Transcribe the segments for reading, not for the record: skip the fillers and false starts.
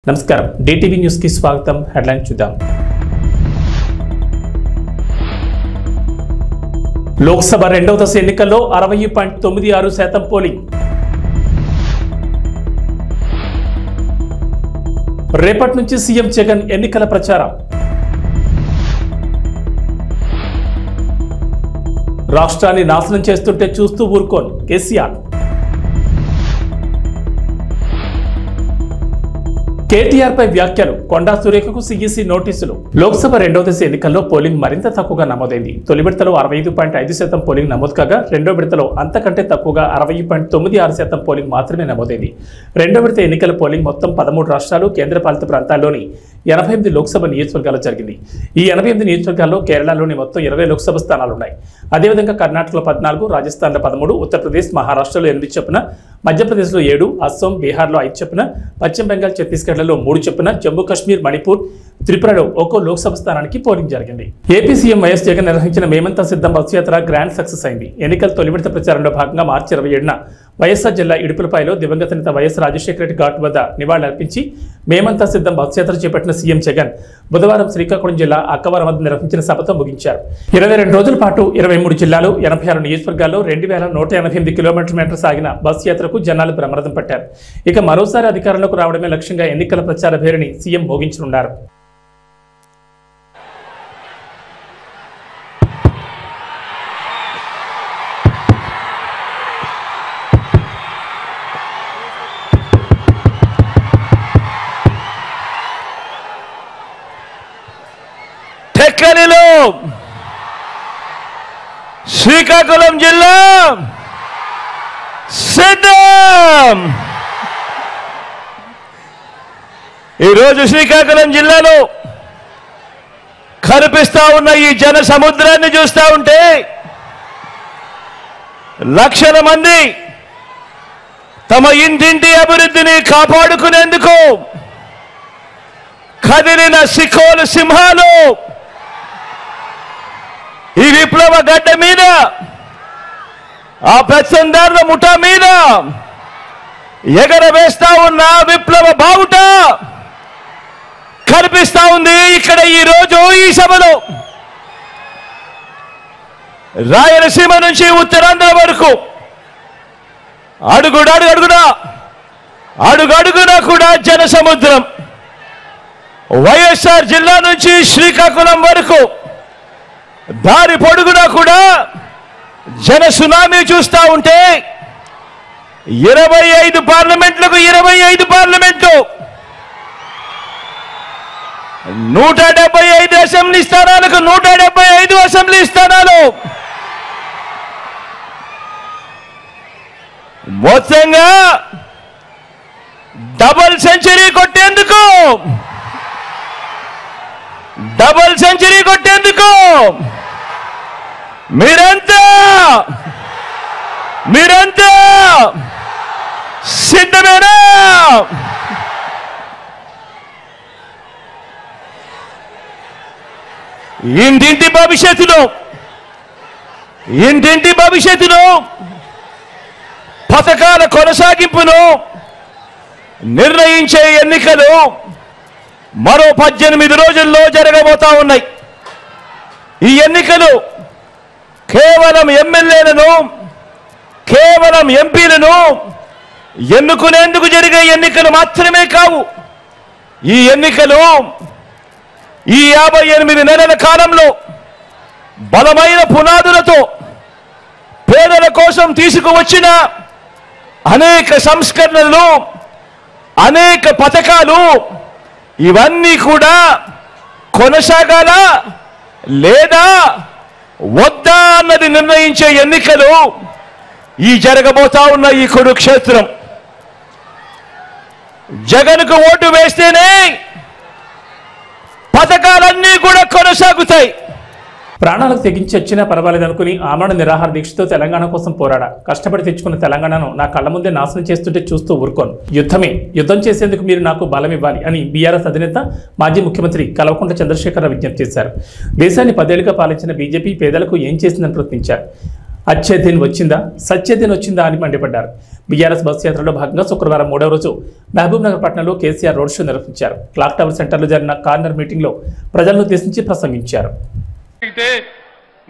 నమస్కారం DTV news కి స్వాగతం హెడ్లైన్ చూద్దాం లోక్సభ రెండవ దశ ఎన్నికల్లో 60.96% పోలింగ్ రేపటి నుంచి సీఎం జగన్ ఎన్నికల ప్రచారం రాష్ట్రాన్ని నాశనం చేస్తుంటే చూస్తూ ఊరుకోను కేసీఆర్ కేటీఆర్ పై వ్యాఖ్యలు కొండా సురేఖకు సీఈసీ నోటీసులు లోక్సభ రెండవ దశ ఎన్నికల్లో పోలింగ్ మరింత తక్కువగా నమోదైంది. తొలి విడతలో 65.5% పోలింగ్ నమోదు కాగా రెండో విడతలో అంతకంటే తక్కువగా 60.96% పోలింగ్ మాత్రమే నమోదైంది. రెండో విడత ఎన్నికల పోలింగ్ మొత్తం 13 రాష్ట్రాలు కేంద్రపాలిత ప్రాంతాల్లోని 88 లోక్సభ నియోజకవర్గాల్లో జరిగింది. ఈ 88 నియోజకవర్గాల్లో కేరళలోని మొత్తం 20 లోక్సభ స్థానాలున్నాయి. అదేవిధంగా కర్ణాటకలో 14, రాజస్థాన్లో 13, ఉత్తరప్రదేశ్, మహారాష్ట్రలో 8 చొప్పున, మధ్యప్రదేశ్లో 7, అస్సాం, బీహార్లో 5 చొప్పున, పశ్చిమ బెంగాల్, ఛత్తీస్గఢ్లలో 3 చొప్పున, జమ్మూ కాశ్మీర్, మణిపూర్, త్రిపురలో ఒక్కో లోక్సభ స్థానానికి పోలింగ్ జరిగింది. ఏపీ సీఎం వైఎస్ జగన్ నిర్వహించిన మేమంతా సిద్ధం బస్సు యాత్ర గ్రాండ్ సక్సెస్ అయింది. ఎన్నికల తొలి విడత ప్రచారంలో భాగంగా మార్చి 27న వైఎస్ఆర్ జిల్లా ఇడుపులపాయలో దివంగత నేత వైఎస్ రాజశేఖర రెడ్డి ఘాట్ వద్ద నివాళులర్పించి మేమంతా సిద్ధం బస్సు యాత్ర చేపట్టిన సీఎం జగన్ బుధవారం శ్రీకాకుళం జిల్లా అక్కవరం వద్ద నిర్వహించిన సభతో ముగించారు. 22 రోజుల పాటు 23 జిల్లాలు 86 నియోజకవర్గాల్లో 2188 కిలోమీటర్ల సాగిన బస్సు యాత్రకు జనాలు బ్రహ్మరథం పట్టారు. ఇక మరోసారి అధికారంలోకి రావడమే లక్ష్యంగా ఎన్నికల ప్రచార భేరిని సీఎం మోగించనున్నారు. టెక్కలిలో శ్రీకాకుళం జిల్లా సిద్ధం. ఈరోజు శ్రీకాకుళం జిల్లాలో కనిపిస్తా ఉన్న ఈ జన సముద్రాన్ని చూస్తా ఉంటే లక్షల మంది తమ ఇంటింటి అభివృద్ధిని కాపాడుకునేందుకు కదిలిన సికోలు సింహాలు ఈ విప్లవ గడ్డ మీద, ఆ పెత్తందారుల ముఠా మీద ఎగరవేస్తా ఉన్న విప్లవ బావుట కనిపిస్తా ఉంది ఇక్కడ ఈ రోజు ఈ సభలో. రాయలసీమ నుంచి ఉత్తరాంధ్ర వరకు అడుగడుగునా కూడా జన సముద్రం. వైఎస్ఆర్ జిల్లా నుంచి శ్రీకాకుళం వరకు దారి పొడుగునా కూడా జన సునామీ చూస్తా ఉంటే 25 పార్లమెంట్లకు 25 పార్లమెంట్లు, 175 అసెంబ్లీ స్థానాలకు 175 అసెంబ్లీ స్థానాలు, మొత్తంగా డబుల్ సెంచరీ కొట్టేందుకు మీరంతా సిద్ధమేనా? ఇంటింటి భవిష్యత్తులో పథకాల కొనసాగింపును నిర్ణయించే ఎన్నికలు మరో 18 రోజుల్లో జరగబోతా ఉన్నాయి. ఈ ఎన్నికలు కేవలం ఎమ్మెల్యేలను, కేవలం ఎంపీలను ఎన్నుకునేందుకు జరిగే ఎన్నికలు మాత్రమే కావు. ఈ ఎన్నికలు ఈ 58 నెలల కాలంలో బలమైన పునాదులతో పేదల కోసం తీసుకువచ్చిన అనేక సంస్కరణలు, అనేక పథకాలు, ఇవన్నీ కూడా కొనసాగాల లేదా వద్దా అన్నది నిర్ణయించే ఎన్నికలు ఈ జరగబోతా ఉన్న ఈ కురుక్షేత్రం. జగన్కు ఓటు వేస్తేనే పథకాలన్నీ కూడా కొనసాగుతాయి. ప్రాణాలకు తెగించి వచ్చినా పర్వాలేదనుకుని ఆమరణ నిరాహార దీక్షతో తెలంగాణ కోసం పోరాడా. కష్టపడి తెచ్చుకున్న తెలంగాణను నా కళ్ళ ముందే నాశనం చేస్తుంటే చూస్తూ ఊరుకోను. యుద్ధం చేసేందుకు మీరు నాకు బలం ఇవ్వాలి అని బీఆర్ఎస్ అధినేత మాజీ ముఖ్యమంత్రి కల్వకుంట్ల చంద్రశేఖరరావు విజ్ఞప్తి చేశారు. దేశాన్ని 10 ఏళ్లుగా పాలించిన బీజేపీ పేదలకు ఏం చేసిందని ప్రశ్నించారు. అచ్చే దిన్ వచ్చిందా సచ్చే దిన్ వచ్చిందా అని మండిపడ్డారు. బీఆర్ఎస్ బస్సు యాత్రలో భాగంగా శుక్రవారం 3వ రోజు మహబూబ్ నగర్ పట్టణంలో కేసీఆర్ రోడ్ షో నిర్వహించారు. క్లాక్ టవర్ సెంటర్లో జరిగిన కార్నర్ మీటింగ్లో ప్రజలను ఉద్దేశించి ప్రసంగించారు.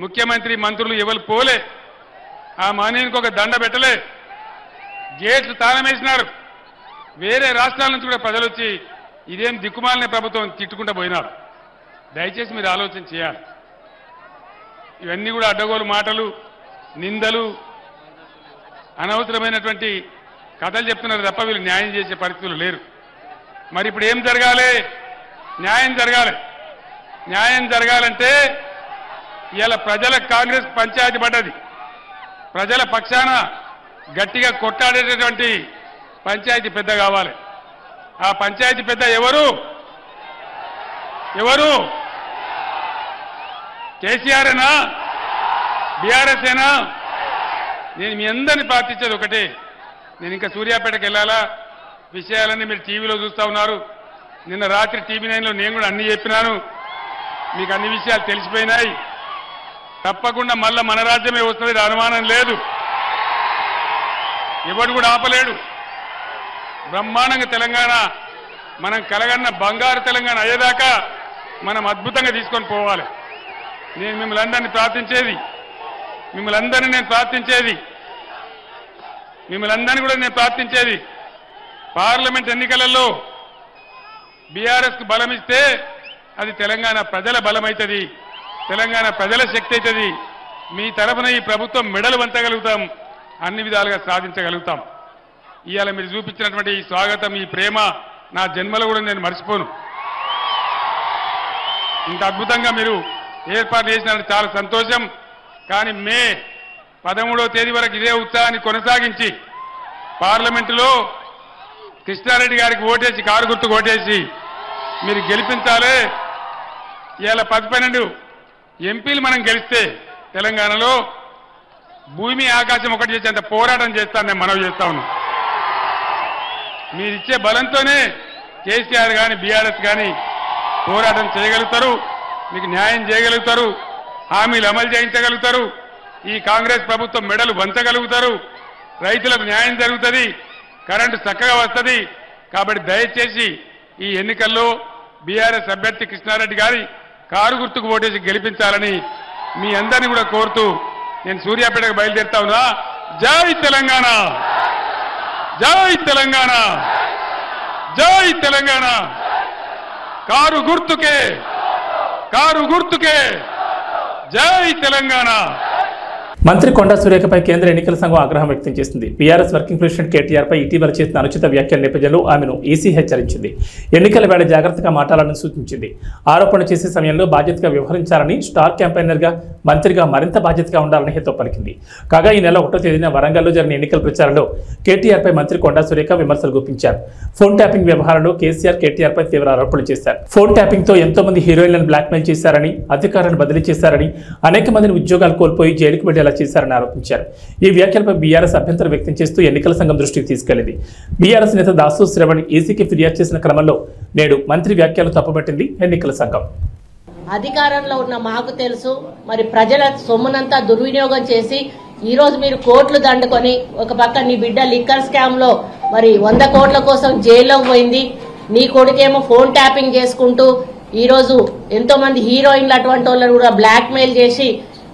ముఖ్యమంత్రి మంత్రులు ఎవరు పోలే, ఆ మానేనికి ఒక దండ పెట్టలే, గేట్లు తాళం వేసినారు. వేరే రాష్ట్రాల నుంచి కూడా ప్రజలు వచ్చి ఇదేం దిక్కుమాలిన ప్రభుత్వం తిట్టుకుంటూ పోయినారు. దయచేసి మీరు ఆలోచన చేయాలి. ఇవన్నీ కూడా అడ్డగోలు మాటలు, నిందలు, అనవసరమైనటువంటి కథలు చెప్తున్నారు తప్ప వీళ్ళు న్యాయం చేసే పరిస్థితులు లేరు. మరి ఇప్పుడు ఏం జరగాలి? న్యాయం జరగాలి. న్యాయం జరగాలంటే ఇవాళ ప్రజల కాంగ్రెస్ పంచాయతీ పడ్డది. ప్రజల పక్షాన గట్టిగా కొట్టాడేటటువంటి పంచాయతీ పెద్ద కావాలి. ఆ పంచాయతీ పెద్ద ఎవరు? ఎవరు? కేసీఆర్ఏనా? బీఆర్ఎస్ ఏనా? నేను మీ అందరినీ ప్రార్థించేది ఒకటే, నేను ఇంకా సూర్యాపేటకు వెళ్ళాలా, విషయాలన్నీ మీరు టీవీలో చూస్తూ ఉన్నారు. నిన్న రాత్రి టీవీ 9లో నేను కూడా అన్ని చెప్పినాను, మీకు అన్ని విషయాలు తెలిసిపోయినాయి. తప్పకుండా మళ్ళా మన రాజ్యమే వస్తుంది, అనుమానం లేదు. ఎవడు కూడా ఆపలేడు. బ్రహ్మాండంగా తెలంగాణ మనం కలగన్న బంగారు తెలంగాణ అయ్యేదాకా మనం అద్భుతంగా తీసుకొని పోవాలి. నేను మిమ్మల్ని అందరినీ ప్రార్థించేది, పార్లమెంట్ ఎన్నికలలో బీఆర్ఎస్కు బలం ఇస్తే అది తెలంగాణ ప్రజల బలం అవుతుంది, తెలంగాణ ప్రజల శక్తి అవుతుంది. మీ తరఫున ఈ ప్రభుత్వం మెడలు వంచగలుగుతాం, అన్ని విధాలుగా సాధించగలుగుతాం. ఇవాళ మీరు చూపించినటువంటి ఈ స్వాగతం, ఈ ప్రేమ నా జన్మలో కూడా నేను మర్చిపోను. ఇంత అద్భుతంగా మీరు ఏర్పాటు చేసినట్టు చాలా సంతోషం. కానీ మే 13వ తేదీ వరకు ఇదే ఉత్సాహాన్ని కొనసాగించి పార్లమెంటులో కృష్ణారెడ్డి గారికి ఓటేసి, కారు గుర్తుకు ఓటేసి మీరు గెలిపించాలి. ఇవాళ 10-12 ఎంపీలు మనం గెలిస్తే తెలంగాణలో భూమి ఆకాశం ఒకటి చేసేంత పోరాటం చేస్తాను, నేను మనవి చేస్తా ఉన్నాను. మీరిచ్చే బలంతోనే కేసీఆర్ కానీ బీఆర్ఎస్ కానీ పోరాటం చేయగలుగుతారు, మీకు న్యాయం చేయగలుగుతారు, హామీలు అమలు చేయించగలుగుతారు, ఈ కాంగ్రెస్ ప్రభుత్వం మెడలు వంచగలుగుతారు, రైతులకు న్యాయం జరుగుతుంది, కరెంటు చక్కగా వస్తుంది. కాబట్టి దయచేసి ఈ ఎన్నికల్లో బీఆర్ఎస్ అభ్యర్థి కృష్ణారెడ్డి గారి కారు గుర్తుకు ఓటేసి గెలిపించాలని మీ అందరినీ కూడా కోరుతూ నేను సూర్యాపేటకు బయలుదేరుతా ఉన్నా. జై తెలంగాణ, జై తెలంగాణ, జై తెలంగాణ. కారు గుర్తుకే, కారు గుర్తుకే, జై తెలంగాణ. మంత్రి కొండా సురేఖపై కేంద్ర ఎన్నికల సంఘం ఆగ్రహం వ్యక్తం చేసింది. బీఆర్ఎస్ వర్కింగ్ ప్రెసిడెంట్ కేటీఆర్పై ఇటీవల చేసిన అనుచిత వ్యాఖ్యల నేపథ్యంలో ఆమెను ఈసీ హెచ్చరించింది. ఎన్నికల వేళ జాగ్రత్తగా మాట్లాడాలని సూచించింది. ఆరోపణ చేసే సమయంలో బాధ్యతగా వ్యవహరించాలని, స్టార్ క్యాంపెయినర్గా మంత్రిగా మరింత బాధ్యతగా ఉండాలని హితవు పలికింది. కాగా ఈ నెల 1వ తేదీన వరంగల్లో జరిగిన ఎన్నికల ప్రచారంలో కేటీఆర్పై మంత్రి కొండా సురేఖ విమర్శలు గుప్పించారు. ఫోన్ ట్యాపింగ్ వ్యవహారంలో కేసీఆర్ కేటీఆర్పై తీవ్ర ఆరోపణలు చేశారు. ఫోన్ ట్యాపింగ్తో ఎంతో మంది హీరోయిన్లను బ్లాక్మెయిల్ చేశారని, అధికారులను బదిలీ చేశారని, అనేక మందిని ఉద్యోగాలు కోల్పోయి జైలుకు వెళ్లేలా చేశారని ఆరోపించారు. ఈ వ్యాఖ్యలపై బీఆర్ఎస్ అభ్యంతరం వ్యక్తం చేస్తూ ఎన్నికల సంఘం దృష్టికి తీసుకెళ్లింది. బీఆర్ఎస్ నేత దాసు శ్రవణ్ ఈసీకి ఫిర్యాదు చేసిన క్రమంలో నేడు మంత్రి వ్యాఖ్యలు తప్పుపట్టింది ఎన్నికల సంఘం. అధికారంలో ఉన్న మాకు తెలుసు, మరి ప్రజల సొమ్మునంతా దుర్వినియోగం చేసి ఈ రోజు మీరు కోట్లు దండుకొని ఒక పక్క నీ బిడ్డ లిక్కర్ స్కామ్ లో మరి 100 కోట్ల కోసం జైల్లోకి పోయింది, నీ కొడుకేమో ఫోన్ ట్యాపింగ్ చేసుకుంటూ ఈ రోజు ఎంతో మంది హీరోయిన్లు అటువంటి వాళ్ళని కూడా బ్లాక్ మెయిల్ చేసి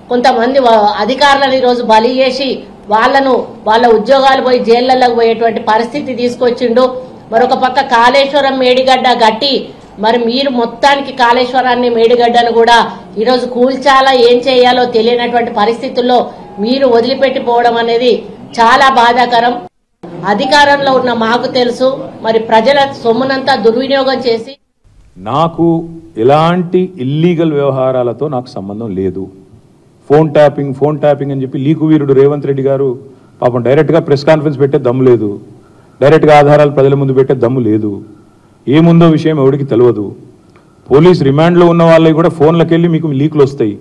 కొంతమంది అధికారులను ఈరోజు బలి చేసి వాళ్ళ ఉద్యోగాలు పోయి జైళ్లలోకి పోయేటువంటి పరిస్థితి తీసుకొచ్చిండు. మరొక పక్క కాళేశ్వరం మేడిగడ్డ గట్టి మరి మీరు మొత్తానికి కాళేశ్వరాన్ని మేడిగడ్డను కూడా ఈరోజు కూల్చాలా, ఏం చేయాలో తెలియనటువంటి పరిస్థితుల్లో మీరు వదిలిపెట్టిపోవడం అనేది చాలా బాధాకరం. అధికారంలో ఉన్న మాకు తెలుసు, మరి ప్రజల సొమ్మునంతా దుర్వినియోగం చేసి నాకు ఎలాంటి ఇల్లీగల్ వ్యవహారాలతో నాకు సంబంధం లేదు. ఫోన్ ట్యాపింగ్ అని చెప్పి లీకు వీరుడు రేవంత్ రెడ్డి గారు పాపం డైరెక్ట్గా ప్రెస్ కాన్ఫరెన్స్ పెట్టే దమ్ము లేదు, డైరెక్ట్గా ఆధారాలు ప్రజల ముందు పెట్టే దమ్ము లేదు, ఏముందో విషయం ఎవరికి తెలియదు. పోలీస్ రిమాండ్లో ఉన్న వాళ్ళకి కూడా ఫోన్లకు వెళ్ళి మీకు లీకులు వస్తాయి.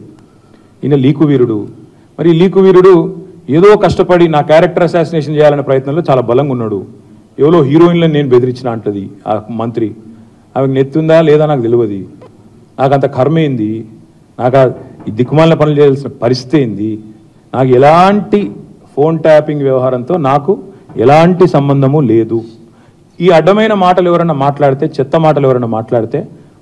ఈయన లీకు వీరుడు. మరి ఈ లీకు వీరుడు ఏదో కష్టపడి నా క్యారెక్టర్ అసాసినేషన్ చేయాలనే ప్రయత్నంలో చాలా బలంగా ఉన్నాడు. ఎవరో హీరోయిన్లను నేను బెదిరించిన అంటది ఆ మంత్రి. ఆమెకు నెత్తుందా లేదా నాకు తెలియదు. నాకు అంత కర్మ ఏంది, నాకు ఈ దిక్కుమాలిన పనులు చేయాల్సిన పరిస్థితి ఏంది, నాకు ఎలాంటి ఫోన్ ట్యాపింగ్ వ్యవహారంతో నాకు ఎలాంటి సంబంధము లేదు. ఈ అడ్డమైన మాటలు ఎవరైనా మాట్లాడితే, చెత్త మాటలు ఎవరైనా మాట్లాడితే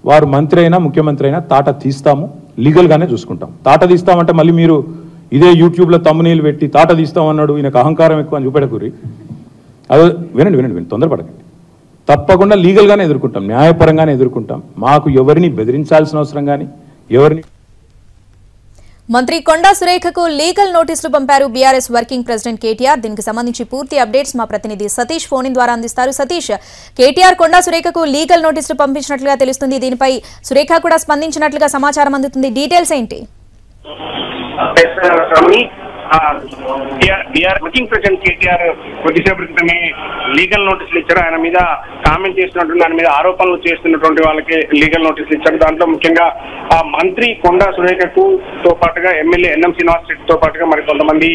వారు మంత్రి అయినా ముఖ్యమంత్రి అయినా తాట తీస్తాము, లీగల్గానే చూసుకుంటాం. తాట తీస్తామంటే మళ్ళీ మీరు ఇదే యూట్యూబ్లో తమ్మునీళ్ళు పెట్టి తాట తీస్తామన్నాడు, ఈయనకు అహంకారం ఎక్కువ అని చూపెడకూరి. అదో వినండి, తొందరపడకండి. తప్పకుండా లీగల్గానే ఎదుర్కొంటాం, న్యాయపరంగానే ఎదుర్కొంటాం. మాకు ఎవరిని బెదిరించాల్సిన అవసరం కానీ ఎవరిని. మంత్రి కొండా సురేఖకు లీగల్ నోటీసులు పంపారు బీఆర్ఎస్ వర్కింగ్ ప్రెసిడెంట్ కేటీఆర్. దీనికి సంబంధించి పూర్తి అప్డేట్స్ మా ప్రతినిధి సతీష్ ఫోన్ ఇన్ ద్వారా అందిస్తారు. సతీష్, కేటీఆర్ కొండా సురేఖకు లీగల్ నోటీసులు పంపించినట్లుగా తెలుస్తుంది. దీనిపై సురేఖ కూడా స్పందించినట్లుగా సమాచారం అందుతుంది. డీటెయిల్స్ ఏంటి? వర్కింగ్ ప్రెసిడెంట్ కేటీఆర్ కొద్దిసేపటి క్రితమే లీగల్ నోటీసులు ఇచ్చారు. ఆయన మీద కామెంట్ చేస్తున్నటువంటి, దాని మీద ఆరోపణలు చేస్తున్నటువంటి వాళ్ళకి లీగల్ నోటీసులు ఇచ్చారు. దాంట్లో ముఖ్యంగా మంత్రి కొండా సురేఖకు తో పాటుగా ఎమ్మెల్యే ఎన్ఎం శ్రీనివాస్ రెడ్డితో పాటుగా మరి కొంతమంది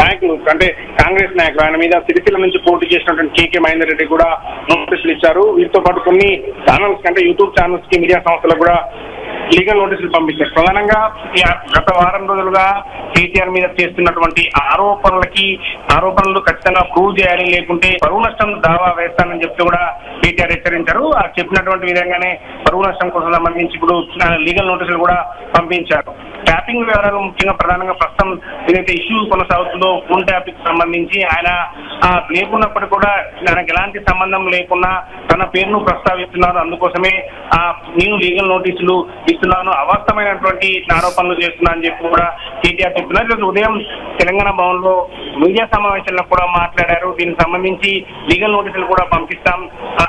నాయకులు, అంటే కాంగ్రెస్ నాయకులు, ఆయన మీద సిరిసిల్ల నుంచి పోటీ చేసినటువంటి కేకే మహేందర్ రెడ్డి కూడా నోటీసులు ఇచ్చారు. వీటితో పాటు కొన్ని ఛానల్స్ అంటే యూట్యూబ్ ఛానల్స్ కి, మీడియా సంస్థలకు కూడా లీగల్ నోటీసులు పంపించారు. ప్రధానంగా గత వారం రోజులుగా కేటీఆర్ మీద చేస్తున్నటువంటి ఆరోపణలు ఖచ్చితంగా ప్రూవ్ చేయాలి, లేకుంటే పరువు నష్టం దావా వేస్తానని చెప్తూ కూడా కేటీఆర్ హెచ్చరించారు. ఆ చెప్పినటువంటి విధంగానే పరువు నష్టం కోసం సంబంధించి ఇప్పుడు లీగల్ నోటీసులు కూడా పంపించారు. ట్యాపింగ్ వివరాలు ముఖ్యంగా ప్రధానంగా ప్రస్తుతం ఏదైతే ఇష్యూ కొనసాగుతుందో ఫోన్ ట్యాపింగ్ సంబంధించి ఆయన లేకున్నప్పటికీ కూడా ఆయనకు ఎలాంటి సంబంధం లేకుండా తన పేరును ప్రస్తావిస్తున్నారు. అందుకోసమే నేను లీగల్ నోటీసులు ఇస్తున్నాను, అవాస్తవమైనటువంటి ఆరోపణలు చేస్తున్నా అని చెప్పి కూడా కేటీఆర్ చెప్తున్నారు. ఈరోజు ఉదయం తెలంగాణ భవన్ లో మీడియా సమావేశంలో కూడా మాట్లాడారు. దీనికి సంబంధించి లీగల్ నోటీసులు కూడా పంపిస్తాం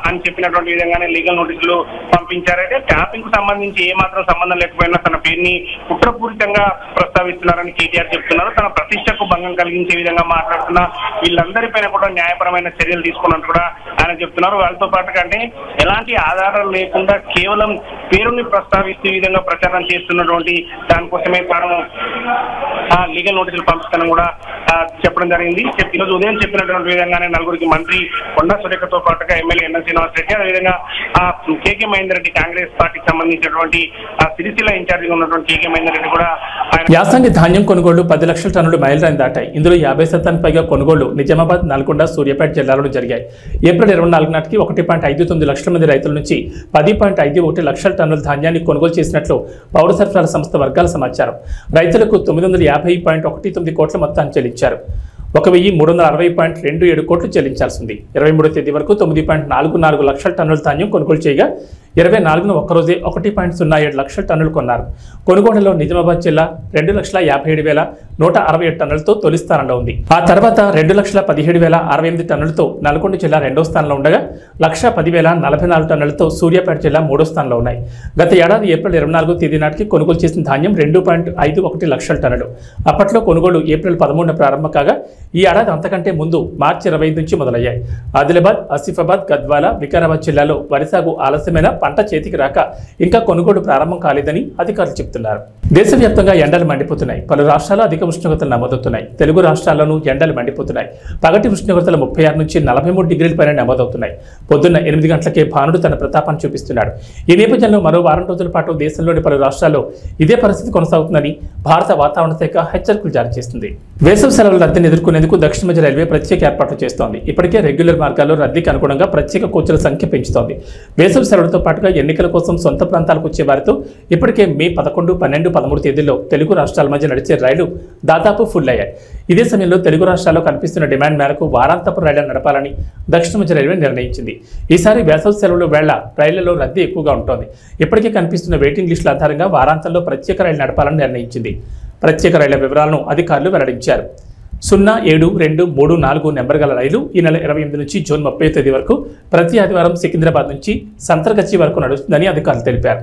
అని చెప్పినటువంటి విధంగానే లీగల్ నోటీసులు పంపించారు. అయితే ట్యాపింగ్ కు సంబంధించి ఏమాత్రం సంబంధం లేకపోయినా తన పేరుని కుట్రపూరితంగా ప్రస్తావిస్తున్నారని కేటీఆర్ చెప్తున్నారు. తన ప్రతిష్టకు భంగం కలిగించే విధంగా మాట్లాడుతున్న వీళ్ళందరిపైన కూడా న్యాయపరమైన చర్యలు తీసుకున్నట్టు కూడా ఆయన చెప్తున్నారు. వాళ్ళతో పాటు కంటే ఎలాంటి ఆధారాలు లేకుండా కేవలం పేరుని ప్రస్తావిస్తూ ఈ విధంగా ప్రచారం చేస్తున్నటువంటి దానికోసమే తాను లీగల్ నోటీసులు పంపిస్తానని కూడా చెప్పడం జరిగింది. ఈరోజు ఉదయం చెప్పినటువంటి విధంగానే నలుగురికి మంత్రి కొండా సురేఖతో పాటుగా ఎమ్మెల్యే ఎన్ఎం శ్రీనివాస్ రెడ్డి, అదేవిధంగా కేకే మహేందర్ రెడ్డి కాంగ్రెస్ పార్టీకి సంబంధించినటువంటి సిరిసిల్ల ఇన్ఛార్జిగా ఉన్నటువంటి కేకే మహేందర్ రెడ్డి కూడా యాసంగి ధాన్యం కొనుగోళ్లు 10 లక్షల టన్నులు మైలురాయిని దాటాయి. ఇందులో 50% పైగా కొనుగోళ్లు నిజామాబాద్, నల్గొండ, సూర్యాపేట జిల్లాలలో జరిగాయి. ఏప్రిల్ 24 నాటికి 1.59 లక్షల మంది రైతుల నుంచి 10.51 లక్షల టన్నుల ధాన్యాన్ని కొనుగోలు చేసినట్లు పౌర సరఫరాల సంస్థ వర్గాల సమాచారం. రైతులకు 950.19 కోట్ల మొత్తాన్ని చెల్లించారు. 1360.27 కోట్లు చెల్లించాల్సి ఉంది. 23వ తేదీ వరకు 9.44 లక్షల టన్నుల ధాన్యం కొనుగోలు చేయగా 24న ఒక్కరోజే 1.07 లక్షల టన్నులు కొన్నారు. కొనుగోలులో నిజామాబాద్ జిల్లా 2,57,167 టన్నులతో తొలి స్థానంలో ఉంది. ఆ తర్వాత 2,17,068 టన్నులతో నల్గొండ జిల్లా రెండో స్థానంలో ఉండగా 1,10,044 టన్నులతో సూర్యాపేట జిల్లా మూడో స్థానంలో ఉన్నాయి. గత ఏడాది ఏప్రిల్ 24వ తేదీ నాటికి కొనుగోలు చేసిన ధాన్యం 2.51 లక్షల టన్నులు. అప్పట్లో కొనుగోలు ఏప్రిల్ 13న ప్రారంభం కాగా ఈ ఏడాది అంతకంటే ముందు మార్చి 25 నుంచి మొదలయ్యాయి. ఆదిలాబాద్, ఆసిఫాబాద్, గద్వాల, వికారాబాద్ జిల్లాలో వరి సాగు ఆలస్యమైన పంట చేతికి రాక ఇంకా కొనుగోలు ప్రారంభం కాలేదని అధికారులు చెబుతున్నారు. దేశవ్యాప్తంగా ఎండలు మండిపోతున్నాయి. పలు రాష్ట్రాల్లో అధిక ఉష్ణోగ్రతలు నమోదవుతున్నాయి. తెలుగు రాష్ట్రాల్లోనూ ఎండలు మండిపోతున్నాయి. పగటి ఉష్ణోగ్రతలు 36 నుంచి 43 డిగ్రీల పైన నమోదవుతున్నాయి. పొద్దున్న 8 గంటలకే భానుడు తన ప్రతాపాన్ని చూపిస్తున్నాడు. ఈ నేపథ్యంలో మరో వారం రోజుల పాటు దేశంలోని పలు రాష్ట్రాల్లో ఇదే పరిస్థితి కొనసాగుతుందని భారత వాతావరణ శాఖ హెచ్చరికలు జారీ చేస్తుంది. వేసవి సెలవుల రద్దీని ఎదుర్కొనేందుకు దక్షిణ మధ్య రైల్వే ప్రత్యేక ఏర్పాట్లు చేస్తోంది. ఇప్పటికే రెగ్యులర్ మార్గాల్లో రద్దీకి అనుగుణంగా ప్రత్యేక కోచ్ల సంఖ్య పెంచుతోంది. వేసవి సెలవులతో పాటుగా ఎన్నికల కోసం సొంత ప్రాంతాలకు వచ్చే వారితో ఇప్పటికే మే 11, 12, 13 తేదీల్లో తెలుగు రాష్ట్రాల మధ్య నడిచే రైళ్లు దాదాపు ఫుల్ అయ్యాయి. ఇదే సమయంలో తెలుగు రాష్ట్రాల్లో కనిపిస్తున్న డిమాండ్ మేరకు వారాంతపు రైళ్లను నడపాలని దక్షిణ మధ్య రైల్వే నిర్ణయించింది. ఈసారి వేసవి సెలవుల వేళ రైళ్లలో రద్దీ ఎక్కువగా ఉంటుంది. ఇప్పటికే కనిపిస్తున్న వెయిటింగ్ లిస్టుల ఆధారంగా వారాంతంలో ప్రత్యేక రైలు నడపాలని నిర్ణయించింది. ప్రత్యేక రైళ్ల వివరాలను అధికారులు వెల్లడించారు. 072334 నెంబర్ గల రైలు ఈ నెల 28 నుంచి జూన్ 30 తేదీ వరకు ప్రతి ఆదివారం సికింద్రాబాద్ నుంచి సంతర్గచ్చి వరకు నడుస్తుందని అధికారులు తెలిపారు.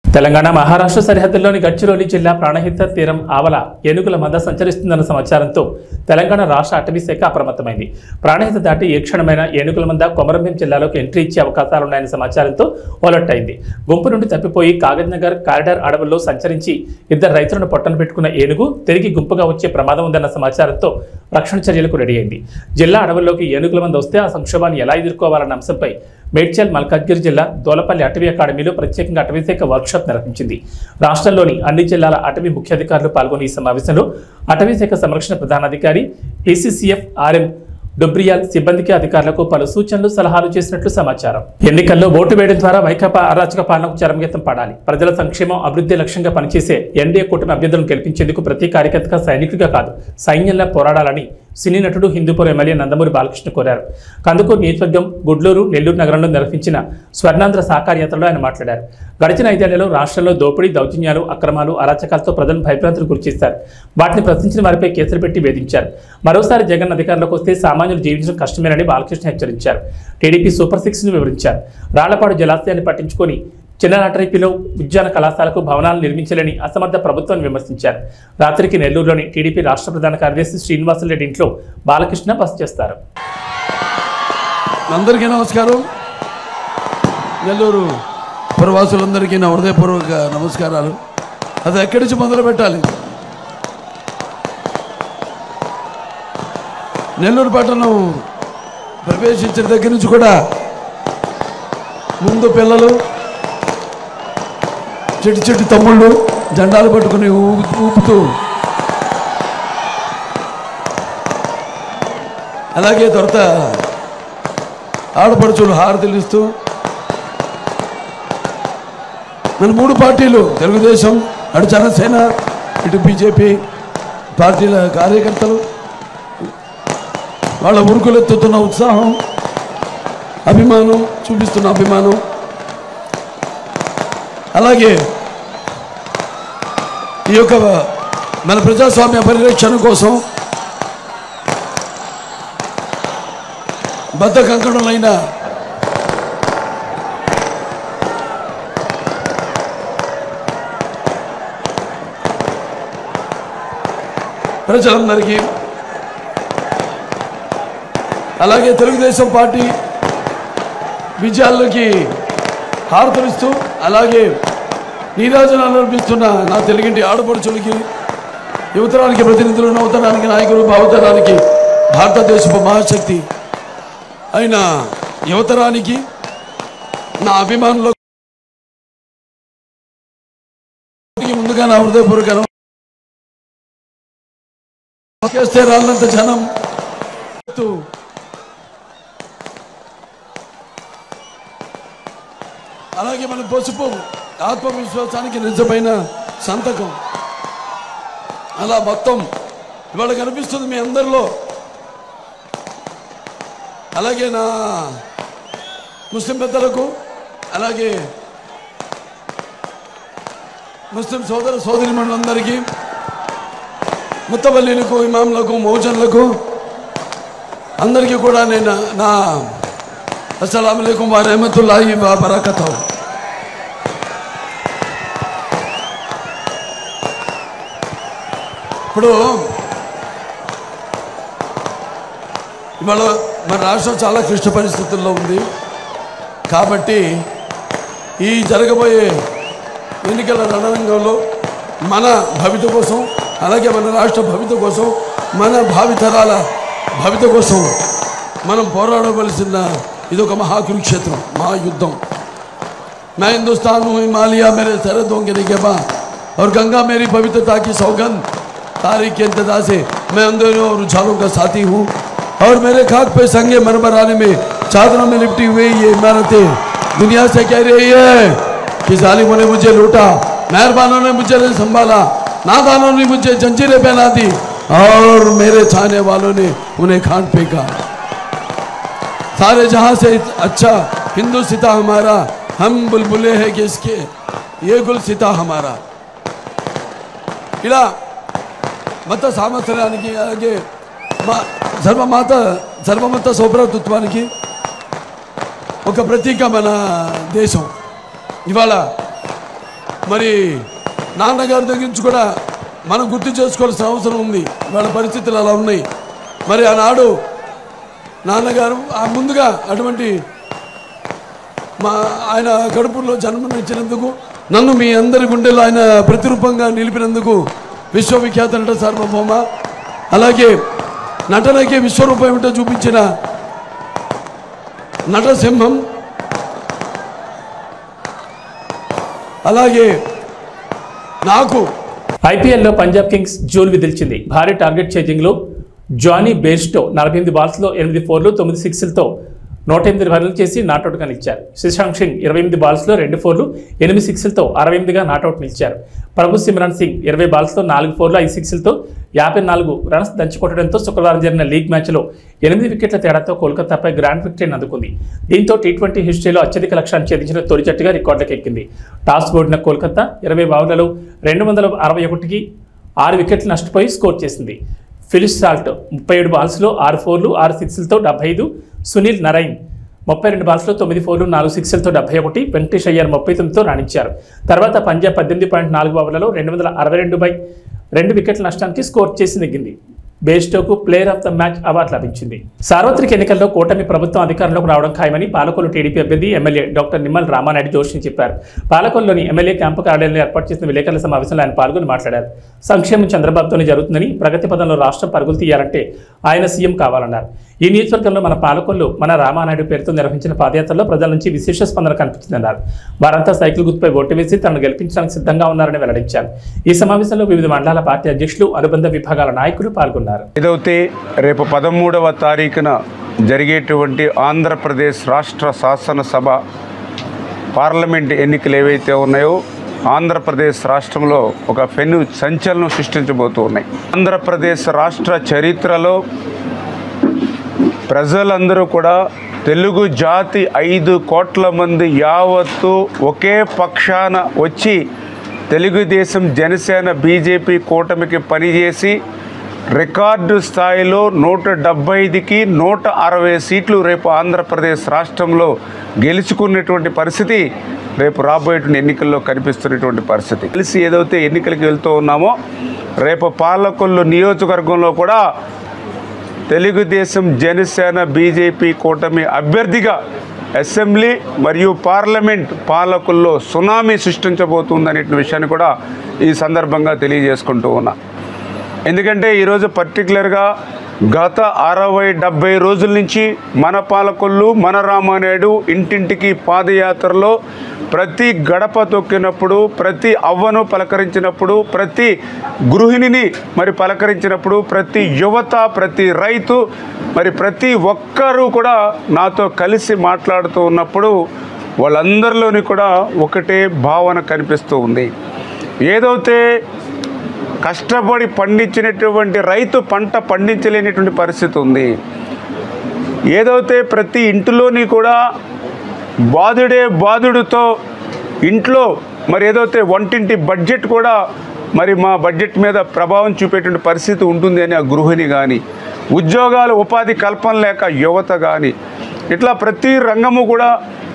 తెలంగాణ మహారాష్ట్ర సరిహద్దుల్లోని గడ్చిరోలి జిల్లా ప్రాణహిత తీరం ఆవల ఏనుగుల మంద సంచరిస్తుందన్న సమాచారంతో తెలంగాణ రాష్ట్ర అటవీ శాఖ అప్రమత్తమైంది. ప్రాణహిత దాటి ఏ క్షణమైన ఏనుగుల మంద కొమరంభీం జిల్లాలోకి ఎంట్రీ ఇచ్చే అవకాశాలున్నాయన్న సమాచారంతో అలర్ట్ అయింది. గుంపు నుండి తప్పిపోయి కాగజ్నగర్ కారిడార్ అడవుల్లో సంచరించి 2 రైతులను పొట్టన పెట్టుకున్న ఏనుగు తిరిగి గుంపుగా వచ్చే ప్రమాదం ఉందన్న సమాచారంతో రక్షణ చర్యలకు రెడీ అయింది. జిల్లా అడవుల్లోకి ఏనుగుల మంద వస్తే ఆ సంక్షోభాన్ని ఎలా ఎదుర్కోవాలన్న అంశంపై మేడ్చల్ మల్కాజ్గిరి జిల్లా దోలపల్లి అటవీ అకాడమీలో ప్రత్యేకంగా అటవీశాఖ వర్క్షాప్ నిర్వహించింది. రాష్ట్రంలోని అన్ని జిల్లాల అటవీ ముఖ్యాధికారులు పాల్గొన్న ఈ సమావేశంలో అటవీశాఖ సంరక్షణ ప్రధానాధికారి PCCF RM డొబ్రియాల్ సిబ్బందికి అధికారులకు పలు సూచనలు సలహాలు చేసినట్లు సమాచారం. ఎన్నికల్లో ఓటు వేయడం ద్వారా వైకాపా అరాచక పాలనకు చరమగీతం పాడాలి. ప్రజల సంక్షేమం అభివృద్ధి లక్ష్యంగా పనిచేసే ఎన్డీఏ కూటమి అభ్యర్థులను గెలిపించేందుకు ప్రతి కార్యకర్తగా సైనికుడిగా కాదు సైన్యంలా పోరాడాలని సినీ నటుడు హిందూపూర్ ఎమ్మెల్యే నందమూరి బాలకృష్ణ కోరారు. కందుకూరు నియోజకవర్గం గుడ్లూరు, నెల్లూరు నగరంలో నిర్వహించిన స్వర్ణాంధ్ర సాకార యాత్రలో ఆయన మాట్లాడారు. గడిచిన 5 ఏళ్లలో రాష్ట్రంలో దోపిడీ, దౌర్జన్యాలు, అక్రమాలు, అరాచకాలతో ప్రజలను భయభ్రాంతులకు గురిచేశారు. వాటిని ప్రశ్నించిన వారిపై కేసులు పెట్టి వేధించారు. మరోసారి జగన్ అధికారంలోకి వస్తే సామాన్యులు జీవించడం కష్టమేనని బాలకృష్ణ హెచ్చరించారు. టీడీపీ సూపర్ 6ను వివరించారు. రాళ్లపాడు జలాశయాన్ని పట్టించుకొని చిన్ననాటరిపిలో ఉద్యాన కళాశాలకు భవనాలు నిర్మించాలని అసమర్థ ప్రభుత్వాన్ని విమర్శించారు. రాత్రికి నెల్లూరులోని టీడీపీ రాష్ట్ర ప్రధాన కార్యదర్శి శ్రీనివాసరెడ్డి ఇంట్లో బాలకృష్ణ బస చేస్తారు. అందరికీ నమస్కారం. నెల్లూరు ప్రవాసులందరికీ నా హృదయపూర్వక నమస్కారాలు. అది ఎక్కడి నుంచి మొదలు పెట్టాలి? నెల్లూరు పట్టణం ప్రవేశించిన దగ్గర నుంచి కూడా ముందు పిల్లలు, చెట్టు తమ్ముళ్ళు జెండాలు పట్టుకుని ఊపుతూ, అలాగే తర్వాత ఆడపడుచులు హారతులు ఇస్తూ, మన 3 పార్టీలు తెలుగుదేశం, అటు జనసేన, ఇటు బీజేపీ పార్టీల కార్యకర్తలు వాళ్ళ ఉరుకులెత్తుతున్న ఉత్సాహం, అభిమానం చూపిస్తున్న అభిమానం, అలాగే ఈ యొక్క మన ప్రజాస్వామ్య పరిరక్షణ కోసం బద్ధ కంకణులైన ప్రజలందరికీ, అలాగే తెలుగుదేశం పార్టీ విజయాలకి హారతలిస్తూ, అలాగే నీరాజనాలు అర్పిస్తున్న నా తెలుగింటి ఆడపడుచులకి, యువతరానికి ప్రతినిధులు, నవతరానికి నాయకులు, భావతరానికి భారతదేశపు మహాశక్తి అయిన యువతరానికి నా అభిమానులకు ముందుగా నా హృదయపూర్వక చేస్తే రాళ్ళంత జనం, అలాగే మన పసుపు ఆత్మవిశ్వాసానికి నిజమైన సంతకం. అలా మొత్తం ఇవాళ కనిపిస్తుంది మీ అందరిలో. అలాగే నా ముస్లిం పెద్దలకు, అలాగే ముస్లిం సోదర సోదరిమణులందరికీ, ముత్తవల్లీలకు, ఇమాంలకు, మౌజన్లకు అందరికీ కూడా నేను నా అస్సలాము అలైకుం వ రహమతుల్లాహి వ బరకతుహు. ఇప్పుడు ఇవాళ మన రాష్ట్రం చాలా క్లిష్ట పరిస్థితుల్లో ఉంది. కాబట్టి ఈ జరగబోయే ఎన్నికల రణరంగంలో మన భవిత కోసం, అలాగే మన రాష్ట్ర భవిత కోసం, మన భావితరాల భవిత కోసం మనం పోరాడవలసిన ఇదొక महाकुरुक्षेत्र महायुद्धम। मैं हिंदुस्तान हूँ, हिमालय मेरे सरहदों के निगहबा और गंगा मेरी पवित्रता की सौगंध। तारीख के इंतजार से मैं अंधेरों और उछालों का साथी हूँ और मेरे खाक पे संगे मरमराने में चादरों में लिपटी हुई ये इमारतें दुनिया से कह रही है कि जालिमों ने मुझे लूटा, मेहरबानों ने मुझे संभाला, नादानों ने मुझे जंजीरें पहना दी और मेरे चाहने वालों ने उन्हें खान फेंका। सारे जहां से अच्छा हिंदू सिता हमारा, हम बुलबुले हैं कि इसके ये गुल सिता हमारा। ఇలా మత సామర్థ్యానికి అలాగే సర్వమత సౌభ్రాతృత్వానికి ఒక ప్రతీక మన దేశం। ఇవాళ మరి నాన్నగారి దగ్గర నుంచి కూడా మనం గుర్తు చేసుకోవాల్సిన అవసరం ఉంది। ఇవాళ పరిస్థితులు అలా ఉన్నాయి। మరి ఆనాడు నాన్నగారు ముందుగా అటువంటి ఆయన కడుపులో జన్మనిచ్చినందుకు, నన్ను మీ అందరి గుండెలో ఆయన ప్రతిరూపంగా నిలిపినందుకు విశ్వవిఖ్యాత నట సార్వభౌమ, అలాగే నటనకి విశ్వరూపం ఏమిటో చూపించిన నటసింహం అలాగే నాకు ఐపీఎల్లో పంజాబ్ కింగ్స్ జూల్ విదిల్చింది. భారీ టార్గెట్ చేజింగ్లో జానీ బేర్స్టో 48 బాల్స్లో 8 4లు 9 6లతో 108 రన్లు చేసి నాటౌట్గా నిలిచారు. శశాంక్ సింగ్ 28 బాల్స్లో 2 4లు 8 6లతో 68గా నాటౌట్ నిలిచారు. ప్రభు సిమ్రాన్ సింగ్ 20 బాల్స్లో 4 4లు 5 6లతో 54 రన్స్ దంచుకొట్టడంతో శుక్రవారం జరిగిన లీగ్ మ్యాచ్లో 8 వికెట్ల తేడాతో కోల్కతాపై గ్రాండ్ విక్టరీని అందుకుంది. దీంతో టీ20 హిస్టరీలో అత్యధిక లక్ష్యాన్ని ఛేదించిన తొలి జట్టుగా రికార్డులకు ఎక్కింది. టాస్ ఓడిన కోల్కతా 20 ఓవర్లలో 261కి 6 వికెట్లు నష్టపోయి స్కోర్ చేసింది. ఫిలిస్ సాల్ట్ 37 బాల్స్లో 6 4లు 6 6లతో 75, సునీల్ నరైన్ 32 బాల్స్లో 9 4లు 4 6లతో 71, వెంకటేష్ అయ్యర్ 39తో రాణించారు. తర్వాత పంజాబ్ 18.4 ఓవర్లలో 262 వికెట్ల నష్టానికి స్కోర్ చేసి నెగ్గింది. బేస్టోకు player of the match award లభించింది. సార్వత్రిక ఎన్నికల్లో కూటమి ప్రభుత్వం అధికారంలోకి రావడం ఖాయమని పాలకొల్లు టీడీపీ అభ్యర్థి ఎమ్మెల్యే డాక్టర్ నిమ్మల రామానాయుడు జోషి చెప్పారు. పాలకొల్లులోని ఎమ్మెల్యే క్యాంపు కార్యాలయంలో ఏర్పాటు చేసిన విలేకరుల సమావేశంలో ఆయన పాల్గొని మాట్లాడారు. సంక్షేమం చంద్రబాబుతోనే జరుగుతుందని, ప్రగతి పదంలో రాష్ట్రం పరుగులు తీయాలంటే ఆయన సీఎం కావాలన్నారు. ఈ నియోజకవర్గంలో మన పాలకొల్లు మన రామానాయుడు పేరుతో నిర్వహించిన పాదయాత్రలో ప్రజల నుంచి విశేష స్పందన కనిపించిందన్నారు. వారంతా సైకిల్ గుర్తుపై ఓటు వేసి తనను గెలిపించడానికి సిద్ధంగా ఉన్నారని వెల్లడించారు. ఈ సమావేశంలో వివిధ మండలాల పార్టీ అధ్యక్షులు, అనుబంధ విభాగాల నాయకులు పాల్గొన్నారు. ఏదైతే రేపు 13వ తారీఖున జరిగేటువంటి ఆంధ్రప్రదేశ్ రాష్ట్ర శాసనసభ పార్లమెంట్ ఎన్నికలు ఏవైతే ఉన్నాయో ఆంధ్రప్రదేశ్ రాష్ట్రంలో ఒక పెను సంచలనం సృష్టించబోతూ ఉన్నాయి. ఆంధ్రప్రదేశ్ రాష్ట్ర చరిత్రలో ప్రజలందరూ కూడా తెలుగు జాతి 5 కోట్ల మంది యావత్తు ఒకే పక్షాన వచ్చి తెలుగుదేశం, జనసేన, బీజేపీ కూటమికి పనిచేసి రికార్డు స్థాయిలో 175కి 160 సీట్లు రేపు ఆంధ్రప్రదేశ్ రాష్ట్రంలో గెలుచుకున్నటువంటి పరిస్థితి రేపు రాబోయేటువంటి ఎన్నికల్లో కనిపిస్తున్నటువంటి పరిస్థితి. కలిసి ఏదైతే ఎన్నికలకు వెళ్తూ ఉన్నామో రేపు పాలకొల్లు నియోజకవర్గంలో కూడా తెలుగుదేశం, జనసేన, బీజేపీ కూటమి అభ్యర్థిగా అసెంబ్లీ మరియు పార్లమెంట్ పాలకుల్లో సునామీ సృష్టించబోతుందనే విషయాన్ని కూడా ఈ సందర్భంగా తెలియజేసుకుంటూ ఉన్నా. ఎందుకంటే ఈరోజు పర్టికులర్గా గత 60-70 రోజుల నుంచి మన పాలకొల్లు, మన రామానాయుడు ఇంటింటికి పాదయాత్రలో ప్రతి గడప తొక్కినప్పుడు, ప్రతి అవ్వను పలకరించినప్పుడు, ప్రతి గృహిణిని మరి పలకరించినప్పుడు, ప్రతి యువత, ప్రతి రైతు, మరి ప్రతి ఒక్కరూ కూడా నాతో కలిసి మాట్లాడుతూ ఉన్నప్పుడు వాళ్ళందరిలోని కూడా ఒకటే భావన కనిపిస్తూ ఉంది. ఏదైతే కష్టపడి పండించినటువంటి రైతు పంట పండించలేనటువంటి పరిస్థితి ఉంది. ఏదైతే ప్రతి ఇంటిలోని కూడా బాధుడితో ఇంట్లో మరి ఏదైతే వంటింటి బడ్జెట్ కూడా మరి మా బడ్జెట్ మీద ప్రభావం చూపేటువంటి పరిస్థితి ఉంటుంది అని ఆ గృహిణి కానీ, ఉద్యోగాలు ఉపాధి కల్పన లేక యువత కానీ, ఇట్లా ప్రతి రంగము కూడా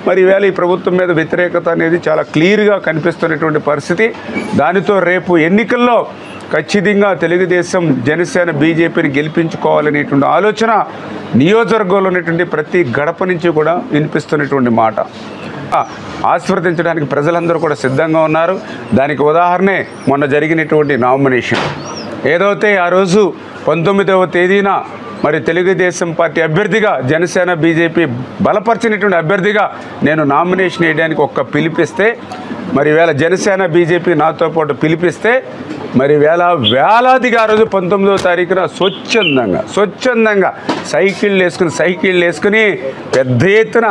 మరి ఈవేళ ఈ ప్రభుత్వం మీద వ్యతిరేకత అనేది చాలా క్లియర్గా కనిపిస్తున్నటువంటి పరిస్థితి. దానితో రేపు ఎన్నికల్లో ఖచ్చితంగా తెలుగుదేశం, జనసేన, బీజేపీని గెలిపించుకోవాలనేటువంటి ఆలోచన నియోజకవర్గంలో ఉన్నటువంటి ప్రతి గడప నుంచి కూడా వినిపిస్తున్నటువంటి మాట. ఆశీర్వదించడానికి ప్రజలందరూ కూడా సిద్ధంగా ఉన్నారు. దానికి ఉదాహరణే మొన్న జరిగినటువంటి నామినేషన్. ఏదైతే ఆ రోజు 19వ తేదీన మరి తెలుగుదేశం పార్టీ అభ్యర్థిగా, జనసేన, బీజేపీ బలపరిచినటువంటి అభ్యర్థిగా నేను నామినేషన్ వేయడానికి ఒక్క పిలిపిస్తే, మరి వేళ జనసేన, బీజేపీ నాతో పాటు పిలిపిస్తే మరి వేలాదిగా ఆ రోజు 19వ తారీఖున స్వచ్ఛందంగా సైకిళ్ళు వేసుకుని పెద్ద ఎత్తున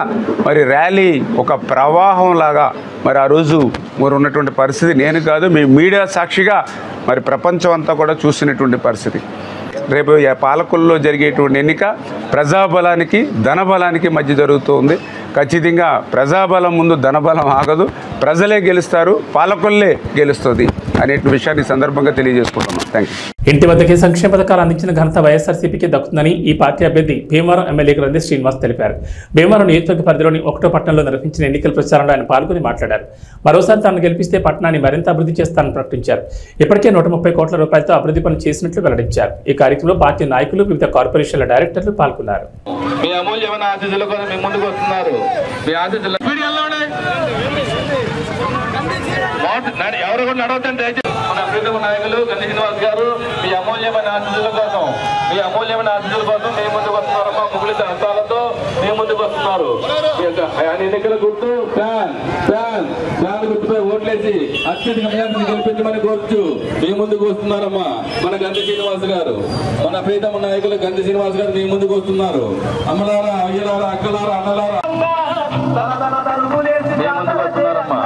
మరి ర్యాలీ, ఒక ప్రవాహంలాగా మరి ఆ రోజు మరి ఉన్నటువంటి పరిస్థితి నేను కాదు, మీ మీడియా సాక్షిగా మరి ప్రపంచం అంతా కూడా చూసినటువంటి పరిస్థితి. రేపు పాలకొల్లులో జరిగేటువంటి ఎన్నిక ప్రజాబలానికి, ధనబలానికి మధ్య జరుగుతుంది. ఖచ్చితంగా ప్రజాబలం ముందు ధనబలం ఆగదు, ప్రజలే గెలుస్తారు, పాలకొల్లే గెలుస్తుంది అనే విషయాన్ని సందర్భంగా తెలియజేసుకుంటున్నాం. Thank you. ఇంటి వద్దకే సంక్షేమ పథకాలు అందించిన ఘనత వైఎస్ఆర్సీపీకి దక్కుతుందని ఈ పార్టీ అభ్యర్థి భీమవరం ఎమ్మెల్యే గ్రంథి శ్రీనివాస్ తెలిపారు. భీమవరం నియోజకవర్గ పరిధిలోని 1వ పట్టణంలో నిర్వహించిన ఎన్నికల ప్రచారంలో ఆయన పాల్గొని మాట్లాడారు. మరోసారి తాను గెలిపిస్తే పట్టణాన్ని మరింత అభివృద్ధి చేస్తానని ప్రకటించారు. ఇప్పటికే 130 కోట్ల రూపాయలతో అభివృద్ధి పనులు చేసినట్లు వెల్లడించారు. ఈ కార్యక్రమంలో పార్టీ నాయకులు, వివిధ కార్పొరేషన్ల డైరెక్టర్లు పాల్గొన్నారు. ఎవరు కూడా నడవద్దండి. ప్రీతమ నాయకులు గంధి శ్రీనివాస్ గారు మీ అమూల్యమైన ఆశీస్సుల కోసం మీ ముందుకు వస్తున్నారమ్మా. ముగ్గులిత హస్తాలతో మీ ముందుకు వస్తున్నారు. ఎన్నికల గుర్తు ఫ్యాన్ గుర్తుపై ఓట్లేసి అత్యధిక మెజార్టీని గెలిపించమని కోరుచు మీ ముందుకు వస్తున్నారమ్మా. మన గంధి శ్రీనివాస్ గారు, మన ప్రీతమ నాయకులు గంధి శ్రీనివాస్ గారు మీ ముందుకు వస్తున్నారు. అమ్మలారా, అయ్యలారా, అక్కలారా, అన్నలారా మీ ముందుకు వస్తున్నారమ్మా.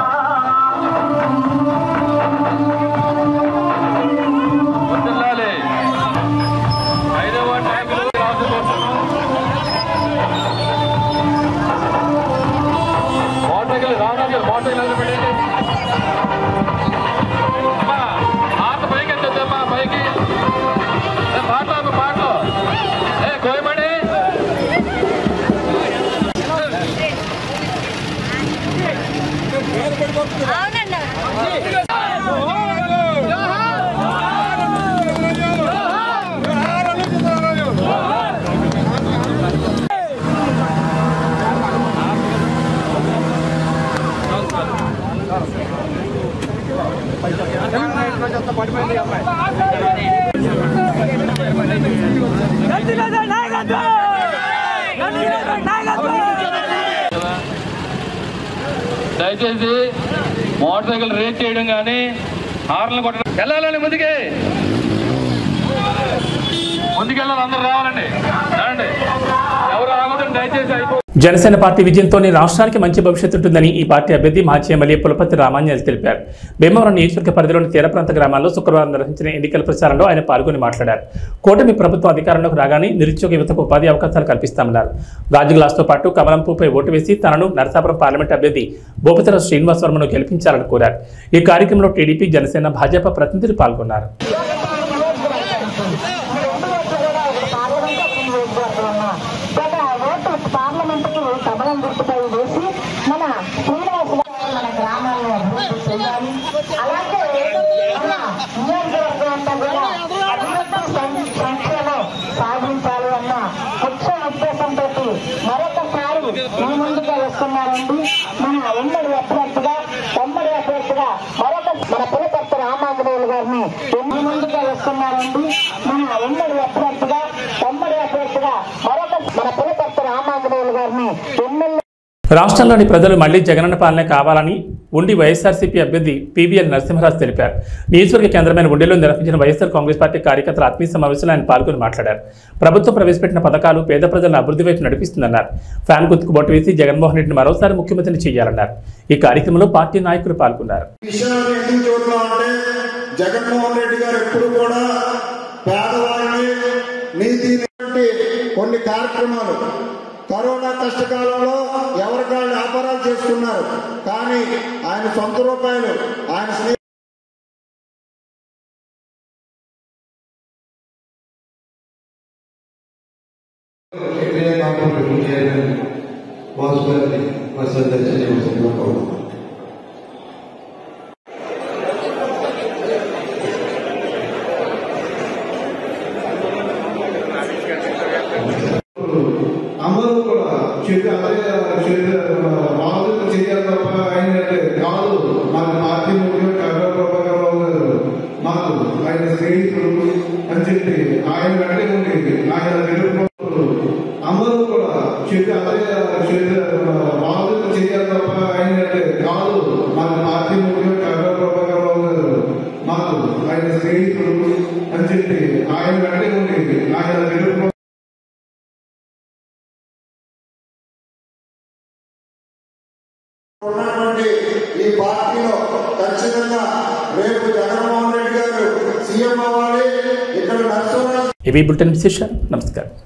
దయచేసి మోటార్ సైకిల్ రేస్ చేయడం కానీ హార్న్లు కొట్టడం, వెళ్ళాలండి ముందుకెళ్ళాలి, అందరూ రావాలండి. ఎవరు ఆగదండి దయచేసి. జనసేన పార్టీ విజయంతోనే రాష్ట్రానికి మంచి భవిష్యత్తు ఉంటుందని ఈ పార్టీ అభ్యర్థి మాజీ ఎమ్మెల్యే పులపర్తి రామాంజనేయులు తెలిపారు. భీమవరం నియోజకవర్గ పరిధిలోని తీర ప్రాంత గ్రామాల్లో శుక్రవారం నిర్వహించిన ఎన్నికల ప్రచారంలో ఆయన పాల్గొని మాట్లాడారు. కూటమి ప్రభుత్వం అధికారంలోకి రాగానే నిరుద్యోగ యువతకు ఉపాధి అవకాశాలు కల్పిస్తామన్నారు. గాజు గ్లాస్తో పాటు కమలంపూపై ఓటు వేసి తనను నరసాపురం పార్లమెంట్ అభ్యర్థి భూపతిరాజు శ్రీనివాస్ వర్మను గెలిపించాలని కోరారు. ఈ కార్యక్రమంలో టీడీపీ, జనసేన, భాజపా ప్రతినిధులు పాల్గొన్నారు. సాధించాలి అన్న ముఖ్య ఉద్దేశంతో మరొకసారి మీ ముందుగా వస్తున్నారండి. మన ఉమ్మడి అభ్యర్థిగా మన పులపర్తి రామాంజనేయులు గారిని మీ ముందుగా వస్తున్నారండి. మన ఉమ్మడి అభ్యర్థిగా మన పులపర్తి రామాంజనేయులు గారిని ఎమ్మెల్యే. రాష్ట్రంలోని ప్రజలు మళ్లీ జగనన్న పాలనే కావాలని ఉండి వైఎస్ఆర్సీపీ అభ్యర్థి పీవీఎల్ నరసింహరాజు తెలిపారు. నియోజకవర్గ కేంద్రమైన ఉండిలో నిర్వహించిన వైఎస్ఆర్ కాంగ్రెస్ పార్టీ కార్యకర్తల ఆత్మీయ సమావేశంలో ఆయన పాల్గొని మాట్లాడారు. ప్రభుత్వం ప్రవేశపెట్టిన పథకాలు పేద ప్రజలను అభివృద్ధి వైపు నడిపిస్తుందన్నారు. ఫ్యాన్ గుర్తుకు బొట్టు వేసి జగన్మోహన్ రెడ్డిని మరోసారి ముఖ్యమంత్రిని చేయాలన్నారు. ఈ కార్యక్రమంలో పార్టీ నాయకులు పాల్గొన్నారు. జగన్మోహన్ రెడ్డి గారు ఎప్పుడు కూడా పేదవారిని నీతి కొన్ని కార్యక్రమాలు కరోనా కష్టకాలంలో ఎవరికాళ్ళు వ్యాపారాలు చేసుకున్నారు. కానీ ఆయన సొంత రూపాయలు ఆయన అందరూ కూడా వాళ్ళు చేయాలి తప్ప ఆయన కాదు. మన పార్టీ ముఖ్యం చంద్రబాబు గారు మాకు ఆయన స్నేహితులు అని చెప్పి ఆయన వెంటే ఉండేది. ఆయన అందరూ కూడా వాళ్ళు చేయాలి తప్ప ఆయన కాదు. మన పార్టీ ముఖ్యం చంద్రబాబు గారు మాకు ఆయన స్నేహితులు అని చెప్పి ఆయన వెంటే ఉండేది. ఆయన ఉన్నటువంటి ఈ పార్టీలో ఖచ్చితంగా రేపు జగన్మోహన్ రెడ్డి గారు సీఎం అవ్వాలి. ఇక్కడ నరసింహరాజు. ఇవి బులెటిన్ విశేషాలు. నమస్కారం.